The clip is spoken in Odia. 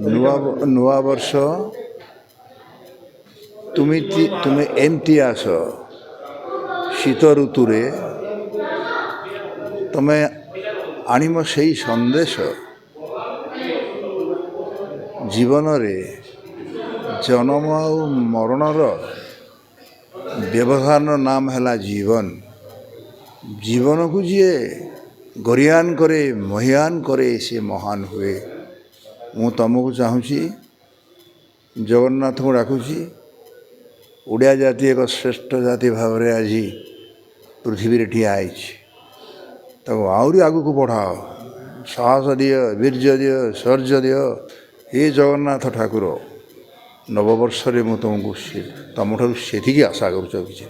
ନୂଆ ବର୍ଷ ତୁମେ ଏମିତି ଆସ ଶୀତ ଋତୁରେ ତୁମେ ଆଣିବ ସେଇ ସନ୍ଦେଶ ଜୀବନରେ ଜନ୍ମ ଆଉ ମରଣର ବ୍ୟବଧାନ ନାମ ହେଲା ଜୀବନ। ଜୀବନକୁ ଯିଏ ଗରିୟାନ କରେ ମହିୟାନ କରେ ସେ ମହାନ ହୁଏ। ମୁଁ ତୁମକୁ ଚାହୁଁଛି, ଜଗନ୍ନାଥଙ୍କୁ ଡାକୁଛି, ଓଡ଼ିଆ ଜାତି ଏକ ଶ୍ରେଷ୍ଠ ଜାତି ଭାବରେ ଆଜି ପୃଥିବୀରେ ଠିଆ ହେଇଛି। ତାକୁ ଆହୁରି ଆଗକୁ ବଢ଼ାଅ, ସାହସ ଦିଅ, ବୀର୍ଯ୍ୟ ଦିଅ, ଶୌର୍ଯ୍ୟ ଦିଅ। ହେ ଜଗନ୍ନାଥ ଠାକୁର, ନବବର୍ଷରେ ମୁଁ ତୁମଠାରୁ ସେତିକି ଆଶା କରୁଛ କିଛି।